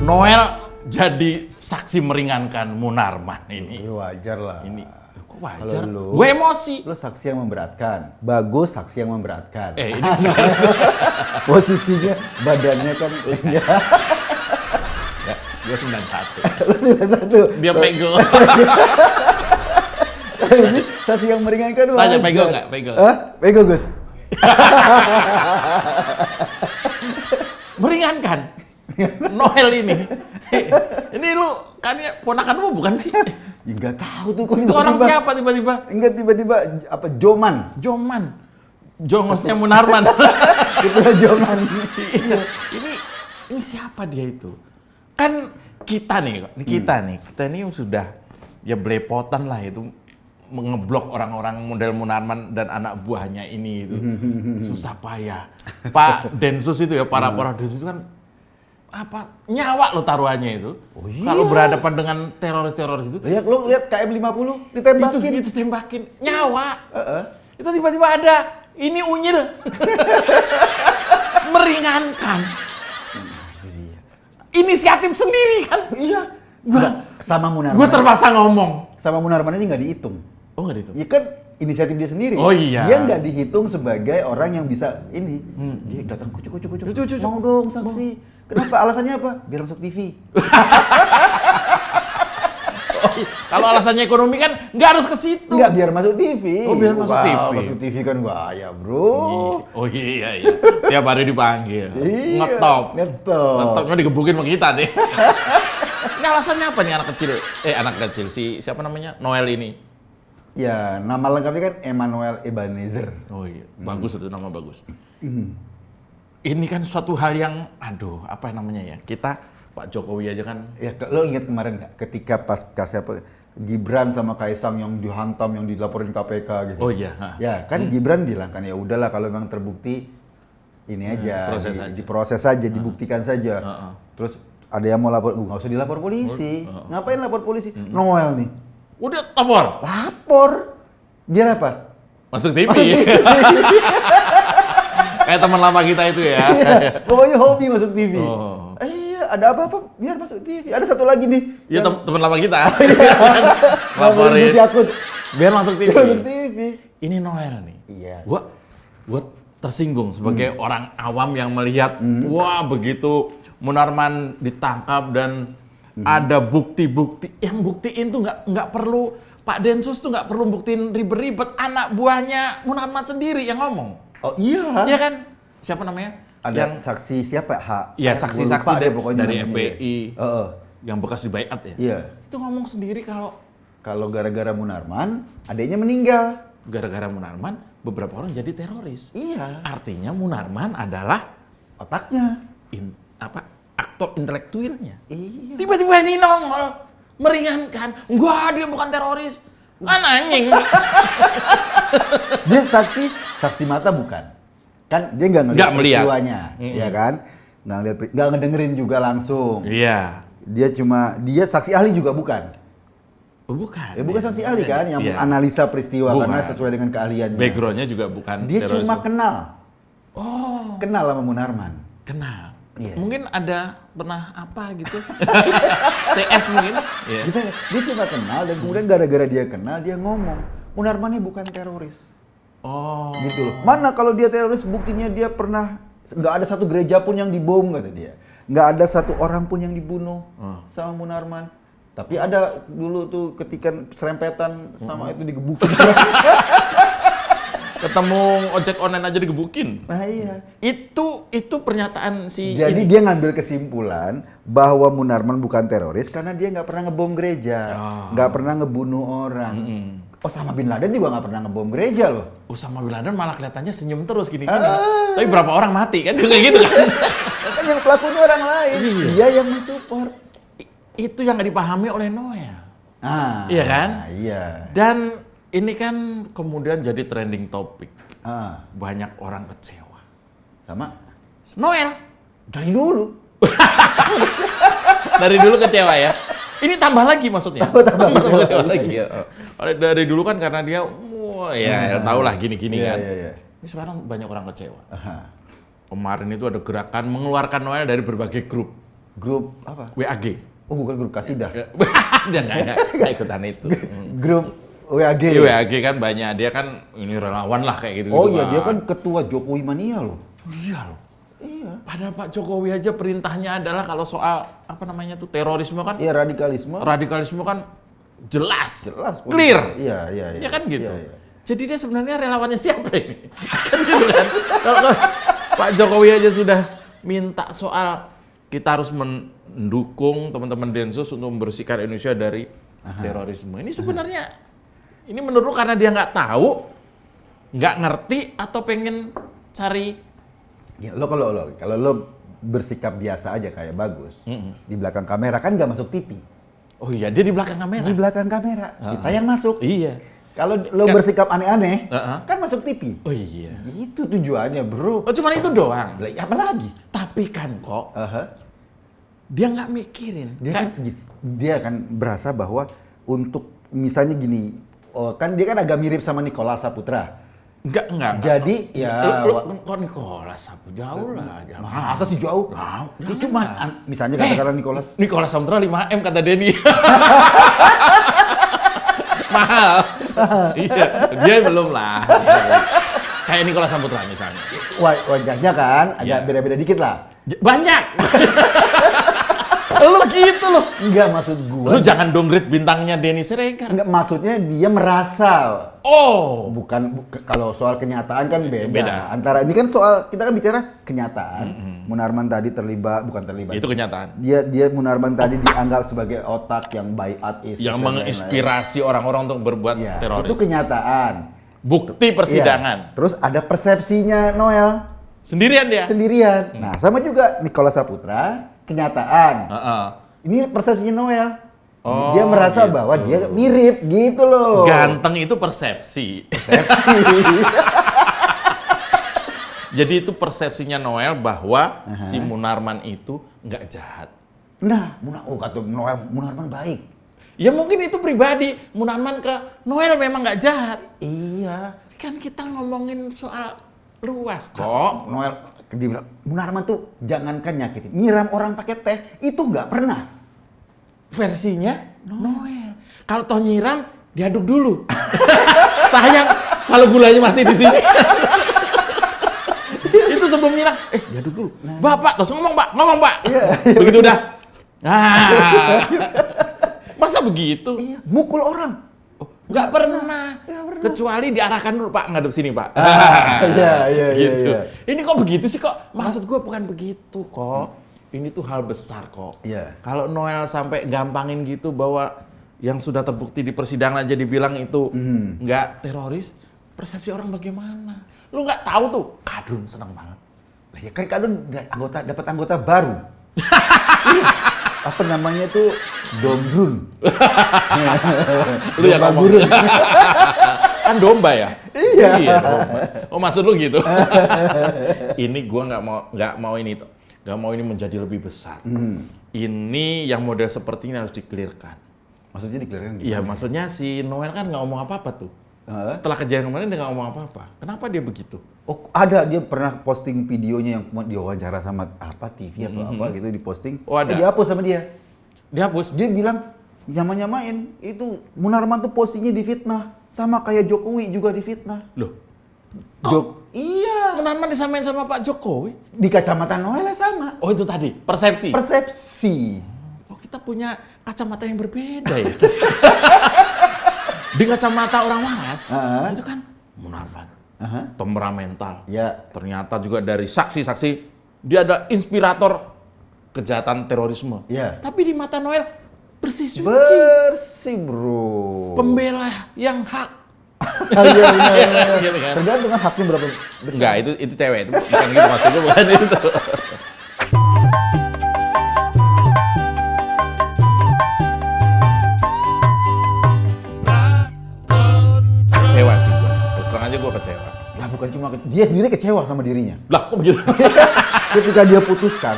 Noel jadi saksi meringankan Munarman ini. Ya wajar lah. Ini kok wajar? Lu, Gue emosi. Lu saksi yang memberatkan. Bagus saksi yang memberatkan. Ini posisinya badannya kan gue 91. Lu 91. Dia pegel. Ini saksi yang meringankan Tanya wajar. pegel nggak? Pegel. Hah? Pegel, Gus. Meringankan. Noel ini. Ini lu kan ya ponakanmu bukan sih? Ya, nggak tahu tuh kok Itu orang siapa tiba-tiba? Enggak tiba-tiba apa Joman. Joman. Jongosnya Munarman. Itulah Joman. ini siapa dia itu? Kan kita nih sudah ya belepotan lah itu mengeblok orang-orang model Munarman dan anak buahnya ini itu. Susah payah. Pak Densus itu ya, para Densus kan apa nyawa lo taruhannya itu. Oh, iya. Kalau berhadapan dengan teroris-teroris itu. Ya, lo lihat KM50 ditembakin. Itu tembakin nyawa. Itu tiba-tiba ada ini unyil. Meringankan. Inisiatif sendiri kan. Iya. Sama Munarman. Gue terpaksa ngomong. Sama Munarman aja nggak dihitung. Oh nggak dihitung? Ya kan inisiatif dia sendiri. Oh iya. Dia nggak dihitung sebagai orang yang bisa ini. Dia datang kucuk. Mau dong saksi. Kenapa? Alasannya apa? Biar masuk TV. Kalau alasannya ekonomi kan nggak harus ke situ. Nggak, biar masuk TV. Oh, biar masuk TV. Masuk TV kan bahaya, bro. Oh iya. Tiap hari dipanggil. Iya, Ngetop. ngetopnya digebukin sama kita deh. Ini alasannya apa nih anak kecil siapa namanya? Noel ini. Ya, nama lengkapnya kan Emmanuel Ebenezer. Oh iya, bagus itu nama bagus. Ini kan suatu hal yang, apa namanya ya? Kita Pak Jokowi aja kan. Ya, lo ingat kemarin nggak? Ketika pas siapa Gibran sama Kaisang yang dihantam, yang dilaporin KPK gitu. Oh iya. Ya, kan Gibran bilang kan ya udahlah kalau memang terbukti ini aja, diproses aja, dibuktikan saja. Terus ada yang mau lapor, nggak usah dilapor polisi. Ngapain lapor polisi? Noel nih. Udah lapor. Lapor. Biar apa? Masuk TV. Kayak teman lama kita itu ya. Pokoknya hobi masuk TV. Oh. Iya, ada apa-apa biar masuk TV. Ada satu lagi nih. Iya, teman lama kita. Laporin Akut. Biar masuk TV. Masuk TV. Ini Noel nih. Iya. Gua tersinggung sebagai orang awam yang melihat wah begitu Munarman ditangkap dan ada bukti-bukti. Yang buktiin tuh nggak perlu Pak Densus tuh nggak perlu buktiin ribet-ribet, anak buahnya Munarman sendiri yang ngomong. Oh iya. Iya kan? Siapa namanya? Ada saksi siapa? Iya, saksi-saksi dari FPI. Yang bekas di baiat ya. Iya. Itu ngomong sendiri kalau gara-gara Munarman, adiknya meninggal. Gara-gara Munarman, beberapa orang jadi teroris. Iya. Artinya Munarman adalah otaknya. Aktor intelektualnya. Iya. Tiba-tiba ini nongol, meringankan. Enggak, dia bukan teroris. Kan anjing. Dia saksi mata bukan. Kan dia nggak ngelihat peristiwanya, ya kan? Nggak ngedengerin juga langsung. Iya. Dia saksi ahli juga bukan. Oh, bukan. Ya bukan saksi ahli kan yang menganalisa peristiwa karena sesuai dengan keahliannya. Backgroundnya juga bukan Dia terorisme. cuma kenal. Oh. Kenal sama Munarman. Kenal. Iya. Mungkin ada pernah apa gitu. CS mungkin. Iya. Dia cuma kenal dan kemudian gara-gara dia kenal dia ngomong, Munarman ini bukan teroris. Oh. Gitu loh. Mana kalau dia teroris buktinya dia pernah nggak ada satu gereja pun yang dibom kata dia. Nggak ada satu orang pun yang dibunuh sama Munarman. Tapi ada dulu tuh ketika serempetan sama itu digebukin. Ketemu ojek online aja digebukin. Nah iya. Itu pernyataan Jadi dia ngambil kesimpulan bahwa Munarman bukan teroris karena dia nggak pernah ngebom gereja, nggak pernah ngebunuh orang. Osama Bin Laden juga nggak pernah ngebom gereja loh. Osama Bin Laden malah kelihatannya senyum terus gini-gini. Tapi berapa orang mati kan kayak gitu kan? Kan yang pelakunya orang lain. Dia yang mensupport. Itu yang nggak dipahami oleh Noel. Iya kan? Iya. Dan ini kan kemudian jadi trending topik. Banyak orang kecewa. Sama Noel. dari dulu. Dari dulu kecewa ya. Ini tambah lagi maksudnya. Tambah lagi ya. Dari dulu kan karena dia, tau lah gini-gini kan. Iya. Ini sekarang banyak orang kecewa. Kemarin itu ada gerakan mengeluarkan Noel dari berbagai grup. grup apa? WAG. Oh, bukan grup Kasidah. Dia nggak ikutan itu. Grup WAG. Di WAG kan banyak, dia kan ini relawan lah kayak gitu. Oh iya, dia kan ketua Jokowi Mania loh. Iya loh. Iya. Padahal Pak Jokowi aja perintahnya adalah kalau soal apa namanya tuh terorisme kan, Iya, radikalisme kan jelas, jelas. clear. Iya. Ya kan gitu. Iya. Jadi dia sebenarnya relawannya siapa ini? Kan gitu kan. Kalau Pak Jokowi aja sudah minta soal kita harus mendukung teman-teman Densus untuk membersihkan Indonesia dari terorisme. Ini sebenarnya ini menurut karena dia nggak tahu, nggak ngerti atau pengen cari. Ya, kalau lo bersikap biasa aja kayak bagus di belakang kamera kan nggak masuk TV. Oh iya, dia di belakang kamera. Di belakang kamera kita yang masuk. Iya. Kalau lo bersikap aneh-aneh kan masuk TV. Oh iya. Itu tujuannya, bro. Oh cuman itu doang. Lah, apa lagi? Tapi kan kok dia nggak mikirin. Dia kan berasa bahwa untuk misalnya gini, kan dia kan agak mirip sama Nicholas Saputra. Enggak. Jadi ya kok Nicholas Saputra jauh lah. Masa sih jauh? Dia cuma misalnya katakanlah Nicholas Saputra 5M kata Denny. Mahal. Iya, dia belum lah. Kayak Nicholas Saputra misalnya. Wajahnya kan agak beda-beda dikit lah. Banyak. Lu gitu loh. Enggak, maksud gua. Lu jangan downgrade bintangnya Denny Siregar. Enggak, maksudnya dia merasa. Oh, Bukan kalau soal kenyataan kan beda. Beda. Antara ini kan soal kita kan bicara kenyataan. Munarman tadi bukan terlibat. itu kenyataan. Dia Munarman tadi dianggap sebagai otak yang baiat ISIS Yang dan menginspirasi orang-orang untuk berbuat lain-lain. Ya, teroris. itu kenyataan. Bukti persidangan. Iya. Terus ada persepsinya Noel Sendirian dia. sendirian. Nah, sama juga Nicholas Saputra, kenyataan. Ini persepsinya Noel. Oh, dia merasa gitu. bahwa dia mirip gitu loh. Ganteng itu persepsi. Persepsi. Jadi itu persepsinya Noel bahwa si Munarman itu nggak jahat. Nah, kata Noel, Munarman baik. Ya mungkin itu pribadi. Munarman ke Noel memang nggak jahat. Iya. Kan kita ngomongin soal luas kok. Noel, dia bilang, Munarman tuh jangankan nyakitin, nyiram orang pakai teh, itu nggak pernah. Versinya Noel. Kalau toh nyiram, diaduk dulu. Sayang kalau gulanya masih di sini. Itu sebelum nyiram, diaduk dulu. Bapak, terus ngomong Pak. Iya. Begitu udah. Masa begitu? Iya. Mukul orang. Nggak pernah. Kecuali diarahkan dulu, Pak, ngadep sini, Pak. Iya. Gitu. Ini kok begitu sih kok? Maksud gue bukan begitu kok. Ini tuh hal besar kok. Iya. Kalau Noel sampai gampangin gitu bahwa yang sudah terbukti di persidangan aja dibilang itu nggak teroris, persepsi orang bagaimana? Lu nggak tahu tuh, Kadrun seneng banget. Nah, ya kan Kadrun dapat anggota baru. Apa namanya tuh? Dombrun. Lu yang ngomong. Kan domba ya? Iya. Domba. Oh maksud lu gitu? Ini gua nggak mau ini menjadi lebih besar. Ini yang model seperti ini harus dikelirkan. Maksudnya dikelirkan gimana? Iya, maksudnya si Noel kan nggak ngomong apa-apa tuh. Setelah kejadian kemarin dia nggak ngomong apa-apa. Kenapa dia begitu? Oh, ada, dia pernah posting videonya yang diwawancara sama apa TV atau apa gitu diposting. Oh, ada. Dihapus sama dia. Dihapus? Dia bilang nyamain itu Munarman tuh postingnya difitnah, sama kayak Jokowi juga difitnah. Loh. Iya. Munarman disamain sama Pak Jokowi? Di kacamata Noel sama. Oh itu tadi, persepsi? Persepsi. Oh kita punya kacamata yang berbeda ya? Di kacamata orang waras, itu kan Munarman. Temperamental. Ya. Ternyata juga dari saksi-saksi, dia ada inspirator kejahatan terorisme. Ya. Tapi di mata Noel, bersih suci. Bersih, bro. Pembela yang hak. Iya. Gitu kan? Tergantung kan haknya berapa besar. Enggak, itu cewek. Itu bukan gitu maksudnya, bukan itu. Kecewa sih gue. Terus terang aja gue kecewa. Lah bukan cuma dia sendiri kecewa sama dirinya. Lah kok begitu? Ketika dia putuskan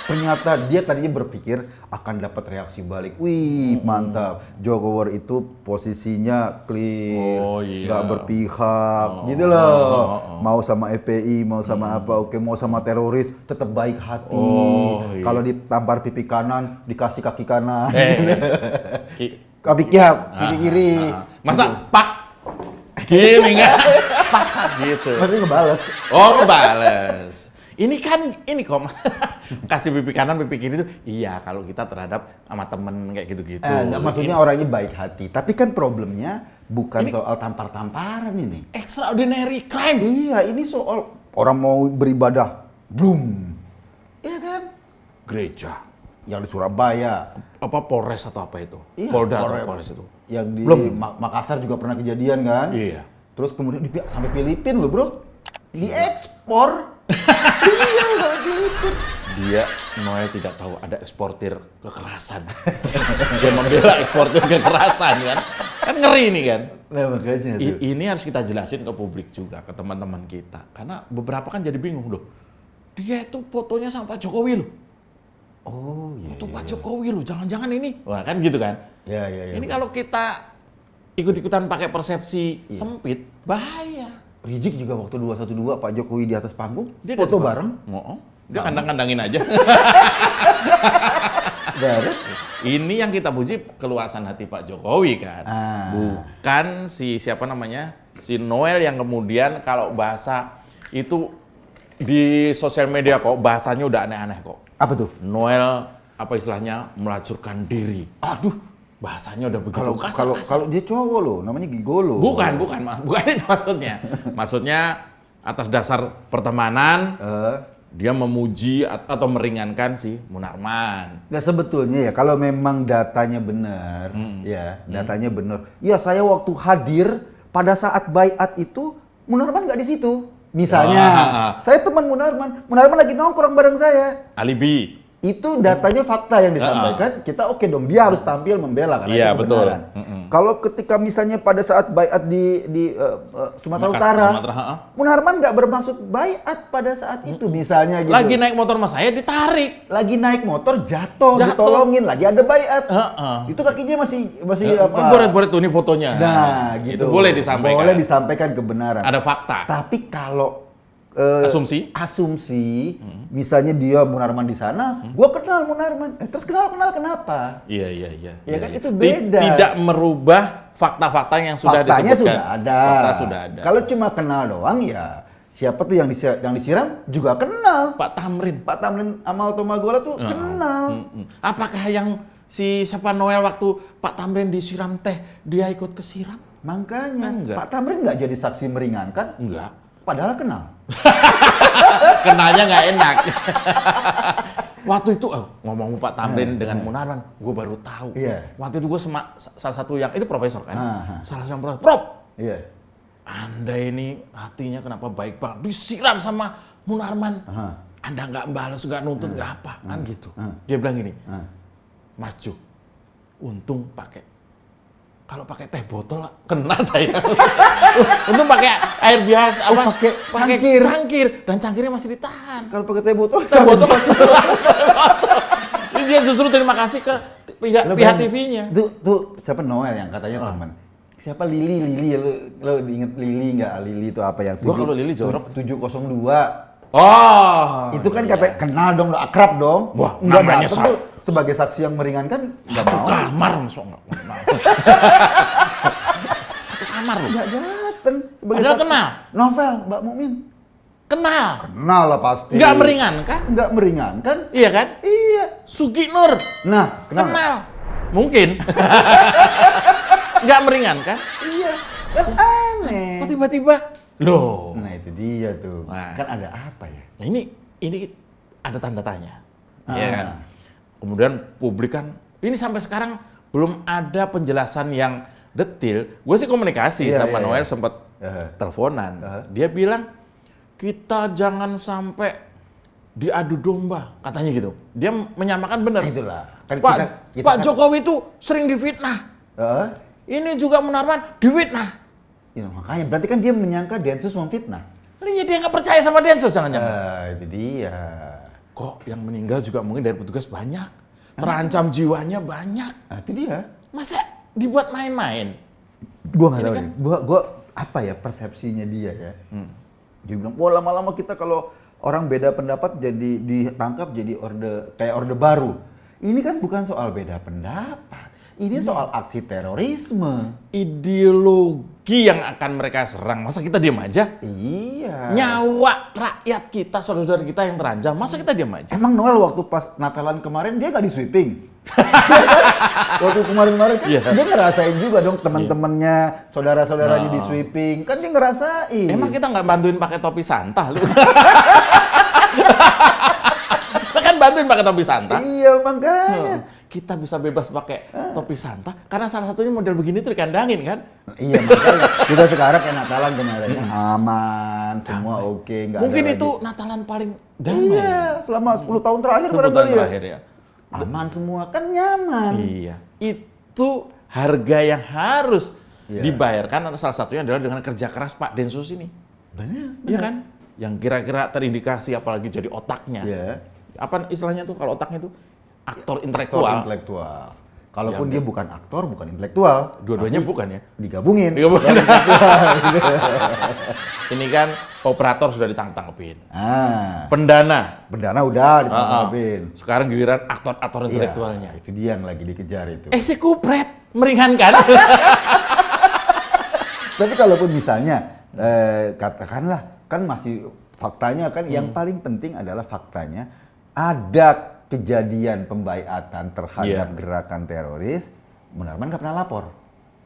Ternyata dia tadinya berpikir akan dapat reaksi balik. Wih, mantap. Jokowi itu posisinya clear, nggak berpihak, gitu loh. Mau sama FPI, mau sama apa, oke, mau sama teroris, tetap baik hati. Kalau ditampar pipi kanan, dikasih kaki kanan. Kaki kiri. Masa pak gini nggak? Pak gitu. Maksudnya ngebales. Oh, ngebales. Ini kok kasih pipi kanan, pipi kiri itu iya kalau kita terhadap sama temen kayak gitu-gitu. Enggak, maksudnya orangnya baik hati. Tapi kan problemnya bukan soal tampar-tamparan ini. Extraordinary crime. Iya, ini soal orang mau beribadah, belum. Iya kan? Gereja. Yang di Surabaya. Apa Polres atau apa itu? Iya, Polda atau Polres itu? Yang di Belum. Makassar juga pernah kejadian kan? Iya. Terus kemudian sampai Filipina loh bro. Diekspor. Iya, sampai Filipina. Dia Noel tidak tahu ada eksportir kekerasan. Dia membela eksportir kekerasan kan? Kan ngeri ini kan? Nah makanya tuh. Ini harus kita jelasin ke publik juga, ke teman-teman kita. Karena beberapa kan jadi bingung loh. Dia itu fotonya sama Pak Jokowi loh. Oh iya. Foto Pak Jokowi loh, jangan-jangan ini. Wah kan gitu kan? Iya. Ini kalau kita ikut-ikutan pakai persepsi sempit, bahaya. Rizik juga waktu 212 Pak Jokowi di atas panggung, Dia foto bareng. Dia kandang-kandangin aja. Ini yang kita puji keluasan hati Pak Jokowi kan. Bukan siapa namanya? Si Noel yang kemudian kalau bahasa itu di sosial media kok bahasanya udah aneh-aneh kok. Apa tuh? Noel apa istilahnya melacurkan diri. Aduh, bahasanya udah begitu kasar. Kalau dia cowok loh, namanya gigolo. Bukan itu maksudnya. Maksudnya atas dasar pertemanan dia memuji atau meringankan si Munarman. Nah sebetulnya ya kalau memang datanya benar, datanya benar. Ya saya waktu hadir pada saat baiat itu Munarman nggak di situ. Misalnya, saya teman Munarman lagi nongkrong bareng saya. Alibi. Itu datanya fakta yang disampaikan, kita oke dong, dia harus tampil membela karena itu kebenaran. Kalau ketika misalnya pada saat baiat di Sumatera Utara, Munarman nggak bermaksud baiat pada saat itu, misalnya gitu. Lagi naik motor mas saya ditarik. Lagi naik motor jatuh. Ditolongin, lagi ada baiat. Itu kakinya masih apa? Boleh tuh ini fotonya. Nah, gitu. Itu boleh disampaikan. Boleh disampaikan kebenaran. Ada fakta. Tapi kalau asumsi, misalnya dia Munarman di sana, gua kenal Munarman. Terus kenal kenapa? Iya. Ya kan itu beda. Tidak merubah fakta-fakta yang sudah Faktanya disebutkan. Fakta sudah ada. Kalau cuma kenal doang ya siapa tuh yang disiram juga kenal. Pak Tamrin Amal Tomagola tuh kenal. Apakah yang siapa Noel waktu Pak Tamrin disiram teh dia ikut kesiram? Makanya Enggak. Pak Tamrin nggak jadi saksi meringankan. Enggak. Padahal kenal. Kenalnya nggak enak. Waktu itu ngomong Pak Tamrin dengan Munarman, gue baru tahu. Iya. Waktu itu gue salah satu yang itu profesor kan, salah satu yang profesor. Prof, iya. Anda ini hatinya kenapa baik banget, disiram sama Munarman. Anda nggak balas, nggak nuntut, nggak apa, kan gitu. Dia bilang gini, Mas Juk, untung kalau pakai teh botol kena saya. Untung pakai air biasa, pakai cangkir dan cangkirnya masih ditahan. Kalau pakai teh botol Jadi dia justru terima kasih ke pihak TV-nya. Tuh siapa Noel yang katanya teman. Siapa Lili lo inget Lili nggak? Lili itu apa yang? Gua kalau Lili jorok 702. Oh, itu kan kata kenal dong, akrab dong. Wah, nggak namanya datang tuh sebagai saksi yang meringankan nggak mau. Kamar masuk nggak? Satu kamar loh. Nggak datang sebagai Padahal saksi. kenal. Novel, Mbak Mukmin. Kenal Lah pasti. nggak meringankan? Nggak meringankan. Iya kan? Iya. Sugi Nur Nah, kenal. Mungkin. Nggak meringankan? Iya. Kan aneh. Kok tiba-tiba? Loh. Nah itu dia tuh. Nah. Kan ada apa ya? Nah ini ada tanda tanya. Ya kan? Kemudian publik kan, ini sampai sekarang belum ada penjelasan yang detail. Gue sih komunikasi sama Noel sempat teleponan. Dia bilang, kita jangan sampai diadu domba, katanya gitu. Dia menyamakan benar. Itulah. Kan Pak Jokowi itu sering difitnah. Ini juga Munarman difitnah. Ya, makanya berarti kan dia menyangka Densus memfitnah. Iya dia nggak percaya sama Densus jangan-jangan. Itu dia. kok yang meninggal juga mungkin dari petugas banyak, terancam jiwanya banyak. Nah, itu dia. Masa dibuat main-main? Gua nggak tahu kan- nih. Gua apa ya persepsinya dia ya. Dia bilang, wah lama-lama kita kalau orang beda pendapat jadi ditangkap jadi orde baru. Ini kan bukan soal beda pendapat. Ini soal aksi terorisme. Ideologi yang akan mereka serang. Masa kita diam aja? Iya. Nyawa rakyat kita, saudara-saudara kita yang terancam. Masa kita diam aja? Emang Noel waktu pas Natalan kemarin dia nggak di sweeping? Waktu kemarin-kemarin kan dia ngerasain juga dong teman-temannya, saudara-saudaranya di sweeping. Kan dia ngerasain. Emang kita nggak bantuin pakai topi Santa lu? Kita kan bantuin pakai topi Santa. Iya makanya. Kita bisa bebas pakai topi Santa karena salah satunya model begini tuh dikandangin kan? Iya makanya kita sekarang kayak Natalan kemarin aman, semua oke, nggak Mungkin ada itu lagi. Natalan paling damai. Iya, selama 10 tahun terakhir 10 tahun barangkali ya. terakhir ya. Aman semua, kan nyaman. Iya, itu harga yang harus Iya. dibayarkan. Salah satunya adalah dengan kerja keras Pak Densus ini. Benar. Iya kan? Yang kira-kira terindikasi apalagi jadi otaknya. Iya. Apa istilahnya tuh kalau otaknya tuh? Aktor Aktor intelektual. intelektual. Kalaupun Ya, dia bukan aktor, bukan intelektual. Dua-duanya tapi bukan ya? Digabungin. Digabungin. Jadi intelektual. Ini kan operator sudah ditangkap-tangkepin. Pendana. Bendana udah ditangkapin. Sekarang giliran aktor-aktor intelektualnya. Itu dia yang lagi dikejar itu. Si kupret, meringankan. Tapi kalaupun misalnya katakanlah kan masih faktanya kan yang paling penting adalah faktanya ada kejadian pembaiatan terhadap Iya. gerakan teroris, Munarman nggak pernah lapor.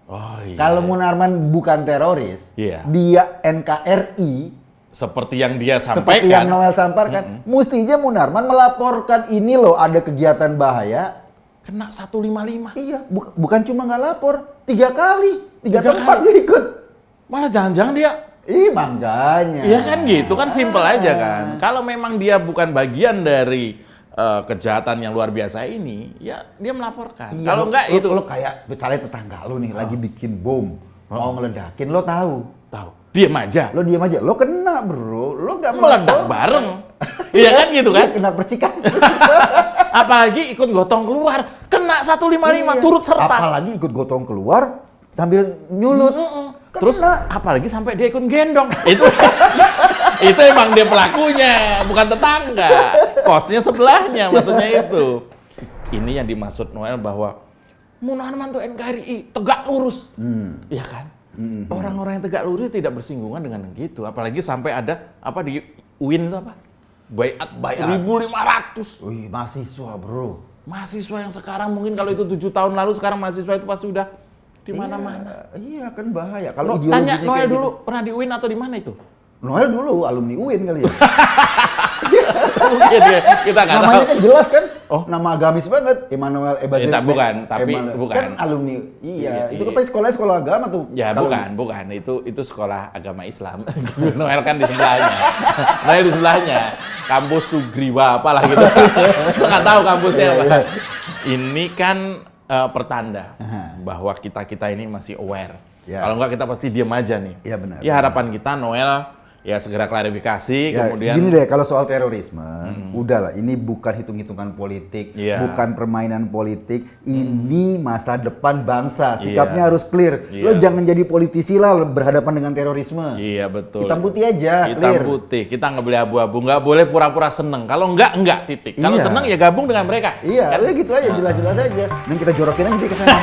Oh iya. Kalau Munarman bukan teroris, Iya. dia NKRI, Seperti yang dia seperti yang sampaikan. Noel sampaikan, mestinya Munarman melaporkan ini loh ada kegiatan bahaya. Kena 155. Iya, bukan cuma nggak lapor, 3 kali, 3 3 tempat kali. dia ikut. Malah jangan-jangan dia. Ih, makanya. Iya kan gitu, kan simple aja kan. Kalau memang dia bukan bagian dari kejahatan yang luar biasa ini, ya dia melaporkan. Iya, Kalau enggak itu lo kayak misalnya tetangga lo nih lagi bikin bom, mau ngeledakin, lo tahu. tahu. Diam aja. Lo diam aja, lo kena bro, lo nggak Meledak bareng. Iya kan gitu kan? Kena percikan. Apalagi ikut gotong keluar, kena 155 Iya. turut serta. Apalagi ikut gotong keluar sambil nyulut. Terus Kena. apalagi sampai dia ikut gendong. Itu emang dia pelakunya, bukan tetangga. Kosnya sebelahnya, maksudnya itu. Ini yang dimaksud Noel bahwa Munarman tuh NKRI, tegak lurus. Iya kan? Orang-orang yang tegak lurus tidak bersinggungan dengan gitu. Apalagi sampai ada apa di UIN itu apa? Baiat 1.500. Wih, mahasiswa bro. Mahasiswa yang sekarang mungkin kalau itu 7 tahun lalu, sekarang mahasiswa itu pasti udah di mana-mana. Iya kan bahaya. Kalau Tanya ideologinya Noel kayak dulu, gitu. pernah di UIN atau di mana itu? Noel dulu alumni UIN kali ya. Mungkin ya, kita nggak tahu. Namanya kan jelas kan? Oh. Nama agamis banget. Emmanuel Ebazir. Bukan, tapi bukan. Kan alumni. Iya, Iya, itu iya. kan sekolah agama tuh. Ya Kalau- bukan. Itu sekolah agama Islam. Noel kan di sebelahnya. Noel di sebelahnya. Kampus Sugriwa apalah gitu. Nggak tahu kampusnya Iya, apa. iya. Ini kan pertanda bahwa kita ini masih aware. Ya. Kalau nggak kita pasti diam aja nih. Iya, benar. Ya harapan kita Noel ya segera klarifikasi, Ya, kemudian gini deh, kalau soal terorisme, udahlah, ini bukan hitung-hitungan politik, Iya. bukan permainan politik, ini masa depan bangsa. Iya. Sikapnya harus clear. Iya. Lo jangan jadi politisi lah berhadapan dengan terorisme. Iya betul. Hitam putih aja, Hitam clear. putih. Kita nggak boleh abu-abu, nggak boleh pura-pura seneng. Kalau enggak titik. Kalau Iya. seneng ya gabung dengan mereka. Iya, udah gitu aja, jelas-jelas aja. Yang kita jorokin aja dia ke sana.